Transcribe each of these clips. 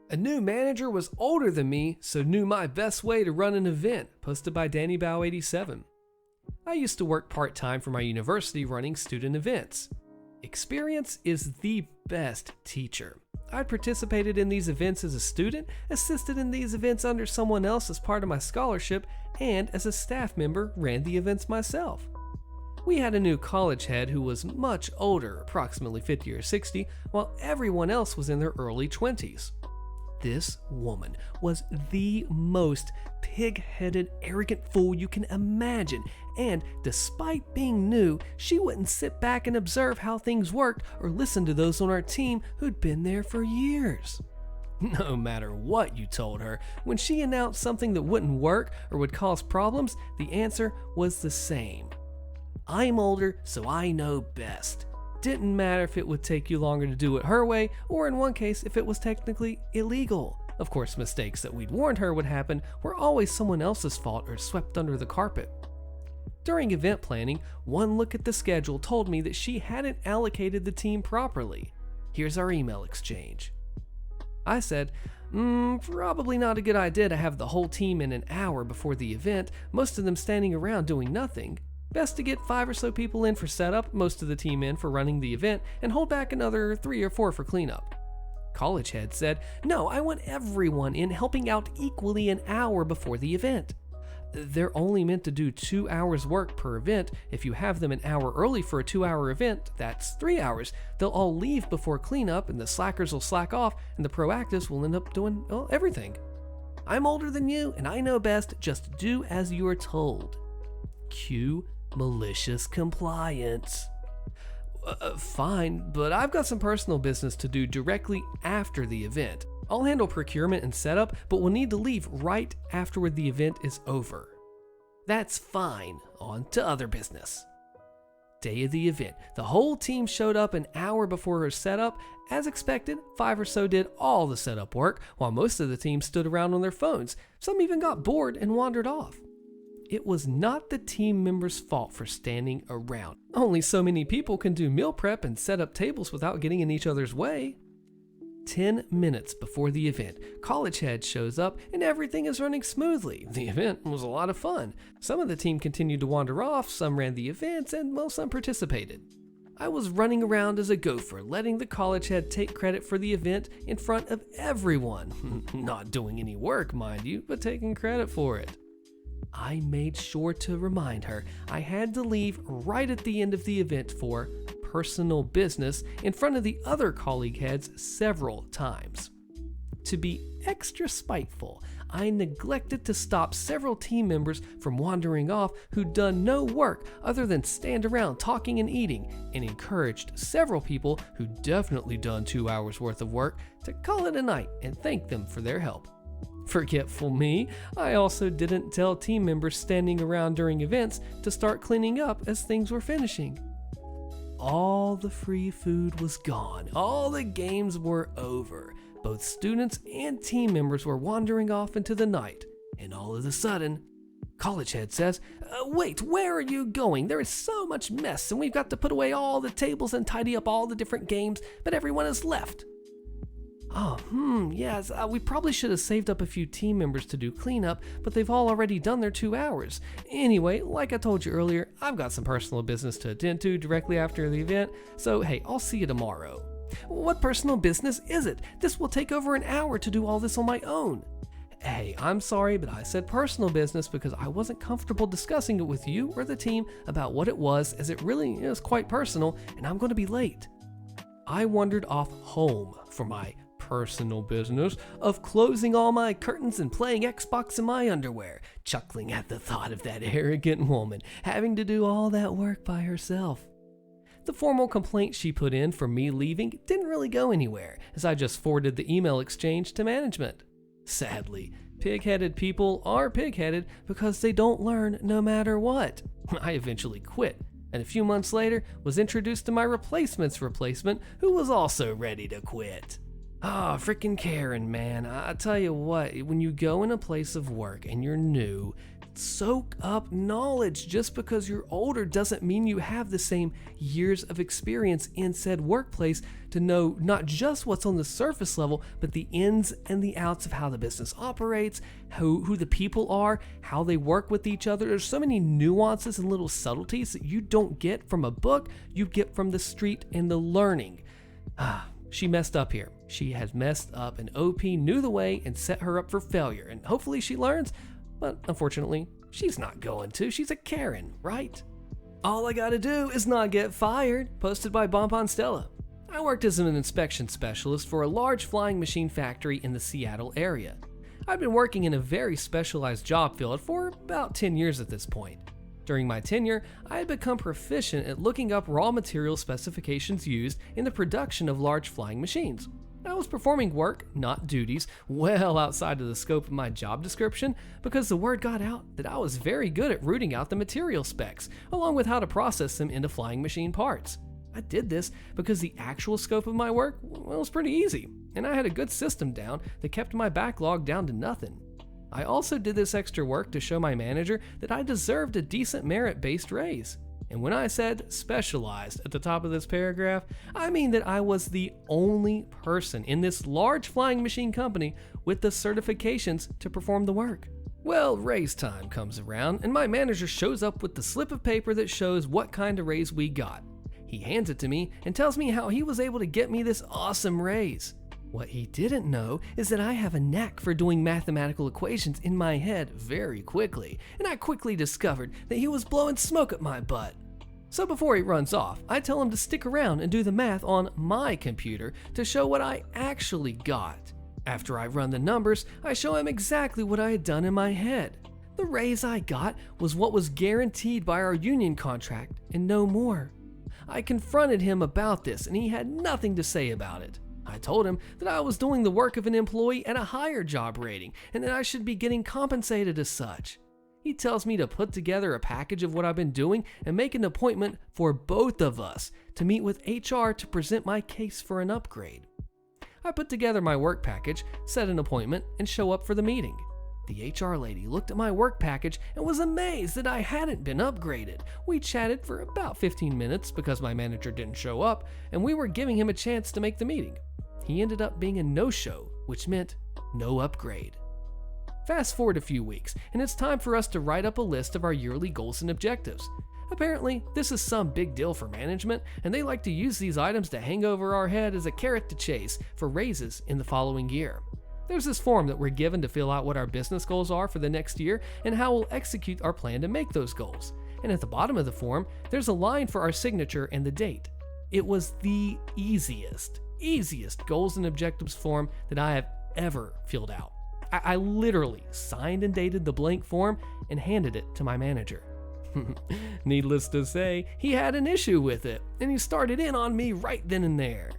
A new manager was older than me, so knew my best way to run an event, posted by DannyBow87. I used to work part-time for my university running student events. Experience is the best teacher. I'd participated in these events as a student, assisted in these events under someone else as part of my scholarship, and as a staff member ran the events myself. We had a new college head who was much older, approximately 50 or 60, while everyone else was in their early 20s. This woman was the most pig-headed, arrogant fool you can imagine, and despite being new, she wouldn't sit back and observe how things worked or listen to those on our team who'd been there for years. No matter what you told her, when she announced something that wouldn't work or would cause problems, the answer was the same. I'm older, so I know best. Didn't matter if it would take you longer to do it her way, or in one case, if it was technically illegal. Of course, mistakes that we'd warned her would happen were always someone else's fault or swept under the carpet. During event planning, one look at the schedule told me that she hadn't allocated the team properly. Here's our email exchange. I said, probably not a good idea to have the whole team in an hour before the event, most of them standing around doing nothing. Best to get 5 or so people in for setup, most of the team in for running the event, and hold back another 3 or 4 for cleanup. College head said, no, I want everyone in helping out equally an hour before the event. They're only meant to do 2 hours work per event. If you have them an hour early for a 2-hour event, that's 3 hours. They'll all leave before cleanup, and the slackers will slack off, and the proactives will end up doing everything. I'm older than you, and I know best. Just do as you are told. Cue malicious compliance. Fine, but I've got some personal business to do directly after the event. I'll handle procurement and setup, but we'll need to leave right after the event is over. That's fine. On to other business. Day of the event. The whole team showed up an hour before her setup. As expected, 5 or so did all the setup work, while most of the team stood around on their phones. Some even got bored and wandered off. It was not the team members' fault for standing around. Only so many people can do meal prep and set up tables without getting in each other's way. 10 minutes before the event, college head shows up and everything is running smoothly. The event was a lot of fun. Some of the team continued to wander off, some ran the events, and some participated. I was running around as a gopher, letting the college head take credit for the event in front of everyone. Not doing any work, mind you, but taking credit for it. I made sure to remind her I had to leave right at the end of the event for personal business in front of the other colleague heads several times. To be extra spiteful, I neglected to stop several team members from wandering off who'd done no work other than stand around talking and eating, and encouraged several people who'd definitely done 2 hours worth of work to call it a night and thank them for their help. Forgetful me, I also didn't tell team members standing around during events to start cleaning up as things were finishing. All the free food was gone. All the games were over. Both students and team members were wandering off into the night. And all of a sudden, college head says, wait, where are you going? There is so much mess and we've got to put away all the tables and tidy up all the different games, but everyone has left. Yes, we probably should have saved up a few team members to do cleanup, but they've all already done their 2 hours. Anyway, like I told you earlier, I've got some personal business to attend to directly after the event, so hey, I'll see you tomorrow. What personal business is it? This will take over an hour to do all this on my own. Hey, I'm sorry, but I said personal business because I wasn't comfortable discussing it with you or the team about what it was, as it really is quite personal, and I'm going to be late. I wandered off home for my personal business of closing all my curtains and playing Xbox in my underwear, chuckling at the thought of that arrogant woman having to do all that work by herself. The formal complaint she put in for me leaving didn't really go anywhere, as I just forwarded the email exchange to management. Sadly, pig-headed people are pig-headed because they don't learn no matter what. I eventually quit, and a few months later was introduced to my replacement's replacement, who was also ready to quit. Frickin' Karen, man. I tell you what, when you go in a place of work and you're new, Soak up knowledge. Just because you're older doesn't mean you have the same years of experience in said workplace to know not just what's on the surface level, but the ins and the outs of how the business operates, who the people are, how they work with each other. There's so many nuances and little subtleties that you don't get from a book, you get from the street and the learning. She messed up here. She has messed up, and OP knew the way and set her up for failure, and hopefully she learns. But unfortunately, she's not going to. She's a Karen, right? All I gotta do is not get fired. Posted by Bonbon Stella. I worked as an inspection specialist for a large flying machine factory in the Seattle area. I'd been working in a very specialized job field for about 10 years at this point. During my tenure, I had become proficient at looking up raw material specifications used in the production of large flying machines. I was performing work, not duties, well outside of the scope of my job description because the word got out that I was very good at rooting out the material specs, along with how to process them into flying machine parts. I did this because the actual scope of my work was pretty easy, and I had a good system down that kept my backlog down to nothing. I also did this extra work to show my manager that I deserved a decent merit-based raise. And when I said specialized at the top of this paragraph, I mean that I was the only person in this large flying machine company with the certifications to perform the work. Well, raise time comes around, and my manager shows up with the slip of paper that shows what kind of raise we got. He hands it to me and tells me how he was able to get me this awesome raise. What he didn't know is that I have a knack for doing mathematical equations in my head very quickly, and I quickly discovered that he was blowing smoke at my butt. So before he runs off, I tell him to stick around and do the math on my computer to show what I actually got. After I run the numbers, I show him exactly what I had done in my head. The raise I got was what was guaranteed by our union contract and no more. I confronted him about this and he had nothing to say about it. I told him that I was doing the work of an employee at a higher job rating and that I should be getting compensated as such. He tells me to put together a package of what I've been doing and make an appointment for both of us to meet with HR to present my case for an upgrade. I put together my work package, set an appointment, and show up for the meeting. The HR lady looked at my work package and was amazed that I hadn't been upgraded. We chatted for about 15 minutes because my manager didn't show up, and we were giving him a chance to make the meeting. He ended up being a no-show, which meant no upgrade. Fast forward a few weeks, and it's time for us to write up a list of our yearly goals and objectives. Apparently, this is some big deal for management, and they like to use these items to hang over our head as a carrot to chase for raises in the following year. There's this form that we're given to fill out what our business goals are for the next year and how we'll execute our plan to make those goals. And at the bottom of the form, there's a line for our signature and the date. It was the easiest goals and objectives form that I have ever filled out. I literally signed and dated the blank form and handed it to my manager. Needless to say, he had an issue with it, and he started in on me right then and there.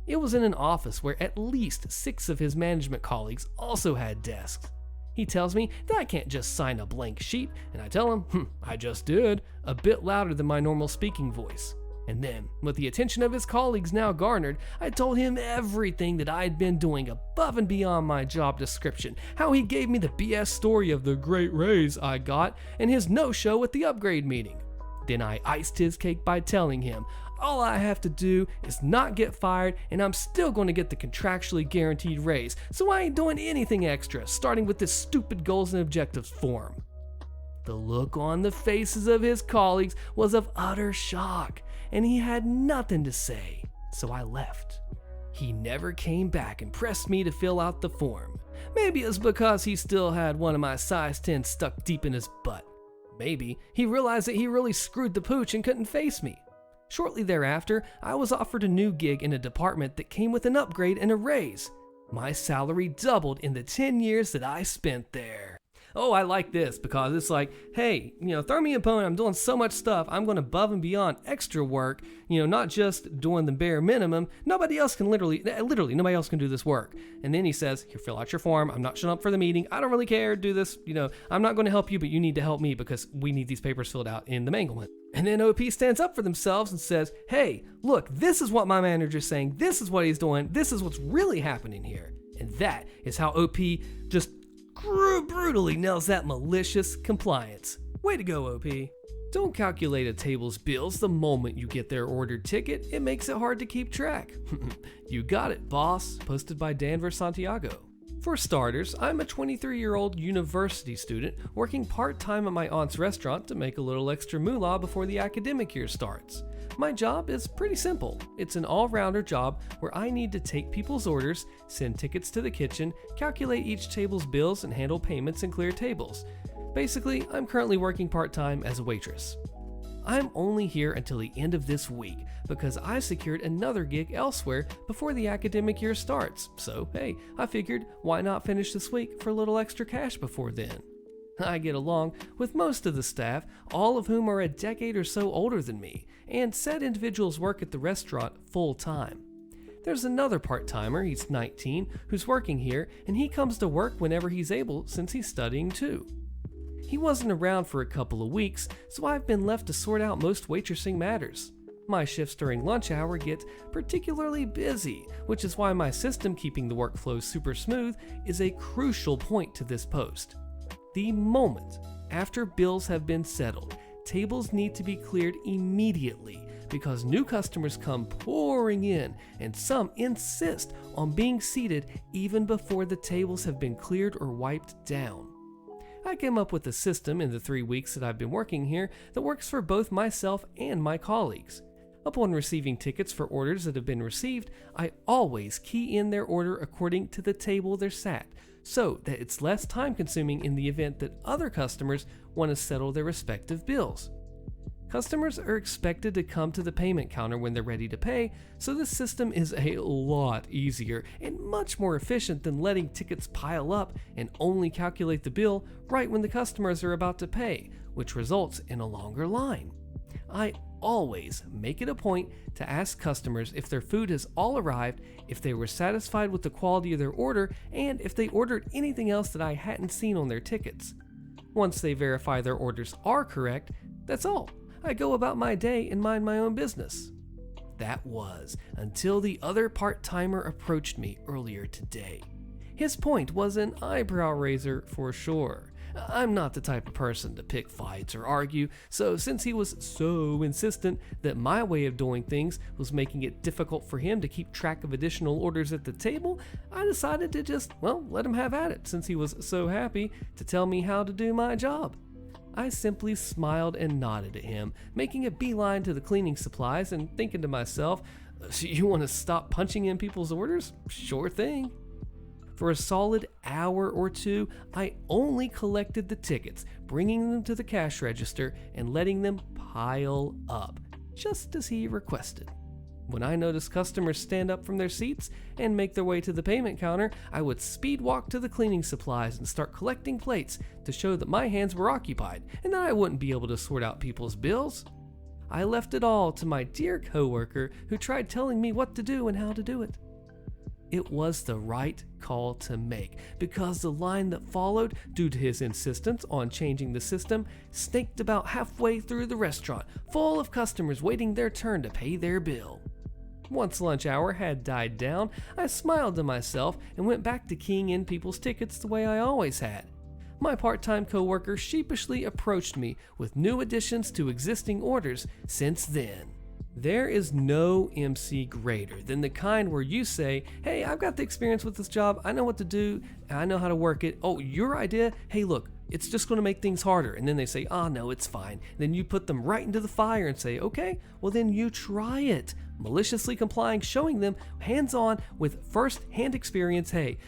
It was in an office where at least 6 of his management colleagues also had desks. He tells me that I can't just sign a blank sheet, and I tell him, I just did, a bit louder than my normal speaking voice. And then, with the attention of his colleagues now garnered, I told him everything that I had been doing above and beyond my job description, how he gave me the BS story of the great raise I got, and his no-show at the upgrade meeting. Then I iced his cake by telling him, all I have to do is not get fired, and I'm still going to get the contractually guaranteed raise, so I ain't doing anything extra, starting with this stupid goals and objectives form. The look on the faces of his colleagues was of utter shock, and he had nothing to say, so I left. He never came back and pressed me to fill out the form. Maybe it was because he still had one of my size 10 stuck deep in his butt. Maybe he realized that he really screwed the pooch and couldn't face me. Shortly thereafter, I was offered a new gig in a department that came with an upgrade and a raise. My salary doubled in the 10 years that I spent there. Oh, I like this because it's like, hey, throw me a bone. I'm doing so much stuff. I'm going above and beyond extra work, not just doing the bare minimum. Nobody else can literally, nobody else can do this work. And then he says, here, fill out your form. I'm not showing up for the meeting. I don't really care. Do this. I'm not going to help you, but you need to help me because we need these papers filled out in the manglement. And then OP stands up for themselves and says, hey, look, this is what my manager's saying. This is what he's doing. This is what's really happening here. And that is how OP just brutally nails that malicious compliance. Way to go, OP. Don't calculate a table's bills the moment you get their ordered ticket. It makes it hard to keep track. You got it, boss. Posted by Danver Santiago. For starters, I'm a 23-year-old university student working part-time at my aunt's restaurant to make a little extra moolah before the academic year starts. My job is pretty simple. It's an all-rounder job where I need to take people's orders, send tickets to the kitchen, calculate each table's bills, and handle payments and clear tables. Basically, I'm currently working part-time as a waitress. I'm only here until the end of this week because I secured another gig elsewhere before the academic year starts. So, hey, I figured why not finish this week for a little extra cash before then. I get along with most of the staff, all of whom are a decade or so older than me, and said individuals work at the restaurant full-time. There's another part-timer, he's 19, who's working here, and he comes to work whenever he's able since he's studying too. He wasn't around for a couple of weeks, so I've been left to sort out most waitressing matters. My shifts during lunch hour get particularly busy, which is why my system keeping the workflow super smooth is a crucial point to this post. The moment after bills have been settled, tables need to be cleared immediately because new customers come pouring in and some insist on being seated even before the tables have been cleared or wiped down. I came up with a system in the 3 weeks that I've been working here that works for both myself and my colleagues. Upon receiving tickets for orders that have been received, I always key in their order according to the table they're sat, so that it's less time consuming in the event that other customers want to settle their respective bills. Customers are expected to come to the payment counter when they're ready to pay, so this system is a lot easier and much more efficient than letting tickets pile up and only calculate the bill right when the customers are about to pay, which results in a longer line. I always make it a point to ask customers if their food has all arrived, if they were satisfied with the quality of their order, and if they ordered anything else that I hadn't seen on their tickets. Once they verify their orders are correct, that's all. I go about my day and mind my own business. That was until the other part-timer approached me earlier today. His point was an eyebrow raiser for sure. I'm not the type of person to pick fights or argue, so since he was so insistent that my way of doing things was making it difficult for him to keep track of additional orders at the table, I decided to just, let him have at it since he was so happy to tell me how to do my job. I simply smiled and nodded at him, making a beeline to the cleaning supplies and thinking to myself, you want to stop punching in people's orders? Sure thing. For a solid hour or two, I only collected the tickets, bringing them to the cash register and letting them pile up, just as he requested. When I noticed customers stand up from their seats and make their way to the payment counter, I would speed walk to the cleaning supplies and start collecting plates to show that my hands were occupied and that I wouldn't be able to sort out people's bills. I left it all to my dear coworker who tried telling me what to do and how to do it. It was the right call to make because the line that followed, due to his insistence on changing the system, snaked about halfway through the restaurant, full of customers waiting their turn to pay their bill. Once lunch hour had died down, I smiled to myself and went back to keying in people's tickets the way I always had. My part-time coworker sheepishly approached me with new additions to existing orders since then. There is no MC greater than the kind where you say, hey, I've got the experience with this job, I know what to do, I know how to work it. Oh, your idea? Hey, look, it's just going to make things harder. And then they say, no, it's fine. Then you put them right into the fire and say, okay, well then you try it. Maliciously complying, showing them hands-on with first-hand experience, hey,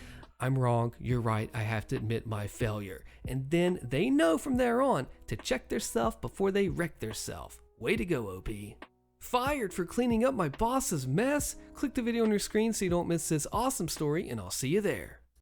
I'm wrong, you're right, I have to admit my failure. And then they know from there on to check their self before they wreck their self. Way to go, OP. Fired for cleaning up my boss's mess? Click the video on your screen so you don't miss this awesome story, and I'll see you there.